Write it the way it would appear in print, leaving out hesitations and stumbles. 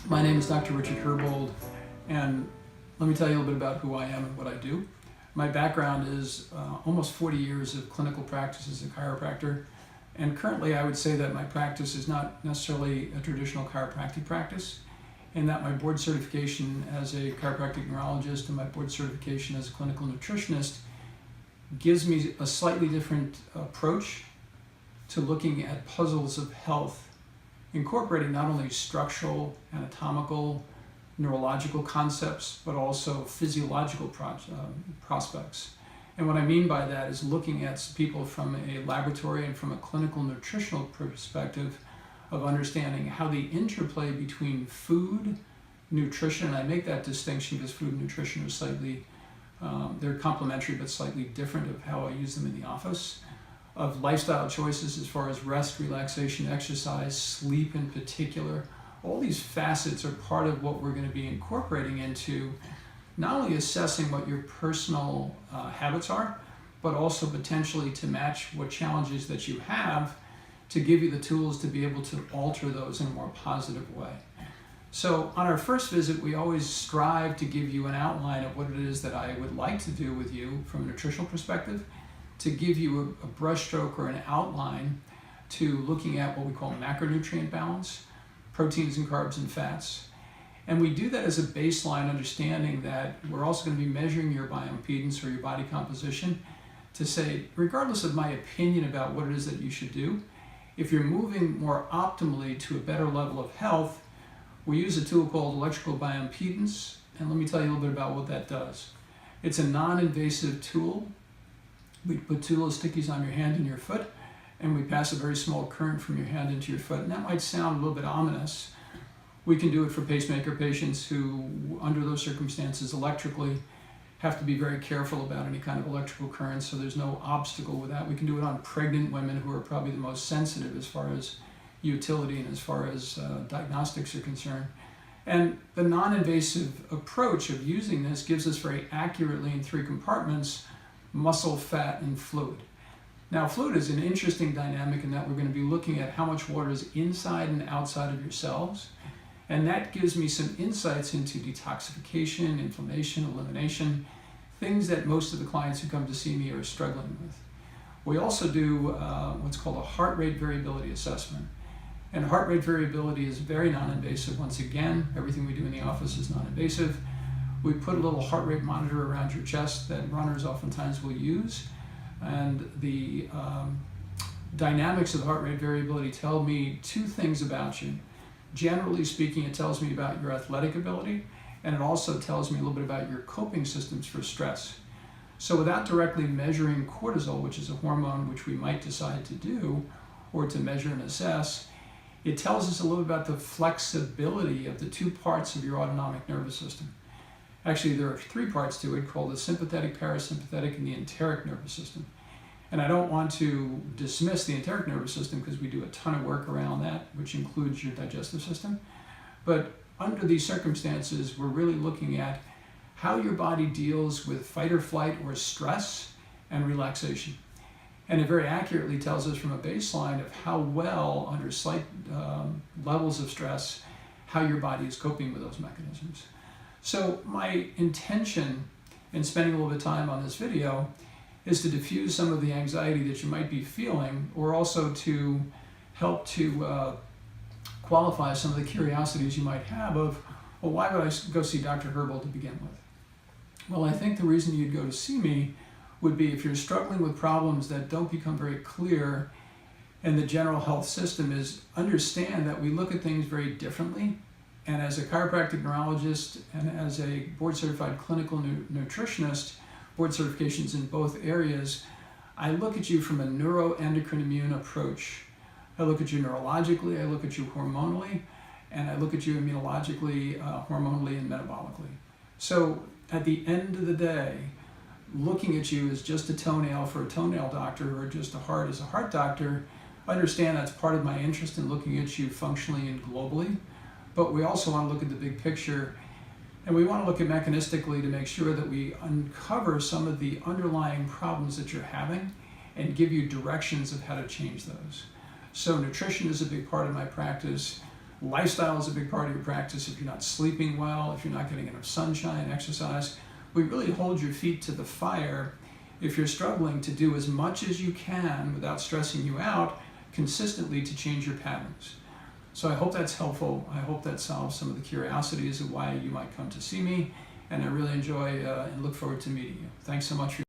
My name is Dr. Richard Herbold, and let me tell you a little bit about who I am and what I do. My background is almost 40 years of clinical practice as a chiropractor, and currently I would say that my practice is not necessarily a traditional chiropractic practice, and that my board certification as a chiropractic neurologist and my board certification as a clinical nutritionist gives me a slightly different approach to looking at puzzles of health, incorporating not only structural, anatomical, neurological concepts, but also physiological prospects. And what I mean by that is looking at people from a laboratory and from a clinical nutritional perspective of understanding how the interplay between food, nutrition, and I make that distinction because food and nutrition are slightly, they're complementary but slightly different of how I use them in the office, of lifestyle choices as far as rest, relaxation, exercise, sleep in particular. All these facets are part of what we're going to be incorporating into not only assessing what your personal habits are, but also potentially to match what challenges that you have to give you the tools to be able to alter those in a more positive way. So on our first visit, we always strive to give you an outline of what it is that I would like to do with you from a nutritional perspective, to give you a brushstroke or an outline to looking at what we call macronutrient balance, proteins and carbs and fats. And we do that as a baseline understanding that we're also going to be measuring your bioimpedance or your body composition to say, regardless of my opinion about what it is that you should do, if you're moving more optimally to a better level of health, we use a tool called electrical bioimpedance. And let me tell you a little bit about what that does. It's a non-invasive tool. We put two little stickies on your hand and your foot, and we pass a very small current from your hand into your foot. And that might sound a little bit ominous. We can do it for pacemaker patients who, under those circumstances, electrically have to be very careful about any kind of electrical current, so there's no obstacle with that. We can do it on pregnant women who are probably the most sensitive as far as utility and as far as diagnostics are concerned. And the non-invasive approach of using this gives us very accurately in 3 compartments muscle, fat, and fluid. Now, fluid is an interesting dynamic in that we're going to be looking at how much water is inside and outside of your cells, and that gives me some insights into detoxification, inflammation, elimination, things that most of the clients who come to see me are struggling with. We also do what's called a heart rate variability assessment, and heart rate variability is very non-invasive. Once again, everything we do in the office is non-invasive. We put a little heart rate monitor around your chest that runners oftentimes will use. And the dynamics of the heart rate variability tell me 2 things about you. Generally speaking, it tells me about your athletic ability, and it also tells me a little bit about your coping systems for stress. So without directly measuring cortisol, which is a hormone which we might decide to do, or to measure and assess, it tells us a little bit about the flexibility of the 2 parts of your autonomic nervous system. Actually, there are 3 parts to it called the sympathetic, parasympathetic, and the enteric nervous system. And I don't want to dismiss the enteric nervous system because we do a ton of work around that, which includes your digestive system. But under these circumstances, we're really looking at how your body deals with fight or flight or stress and relaxation. And it very accurately tells us from a baseline of how well, under slight levels of stress, how your body is coping with those mechanisms. So my intention in spending a little bit of time on this video is to diffuse some of the anxiety that you might be feeling, or also to help to qualify some of the curiosities you might have of, well, why would I go see Dr. Herbold to begin with? Well, I think the reason you'd go to see me would be if you're struggling with problems that don't become very clear in the general health system, is understand that we look at things very differently. And as a chiropractic neurologist and as a board-certified clinical nutritionist, board certifications in both areas, I look at you from a neuro-endocrine-immune approach. I look at you neurologically, I look at you hormonally, and I look at you immunologically, hormonally, and metabolically. So at the end of the day, looking at you as just a toenail for a toenail doctor or just a heart as a heart doctor, understand that's part of my interest in looking at you functionally and globally. But we also want to look at the big picture, and we want to look at mechanistically to make sure that we uncover some of the underlying problems that you're having and give you directions of how to change those. So nutrition is a big part of my practice. Lifestyle is a big part of your practice. If you're not sleeping well, if you're not getting enough sunshine, exercise, we really hold your feet to the fire if you're struggling to do as much as you can without stressing you out consistently to change your patterns. So I hope that's helpful. I hope that solves some of the curiosities of why you might come to see me, and I really enjoy and look forward to meeting you. Thanks so much for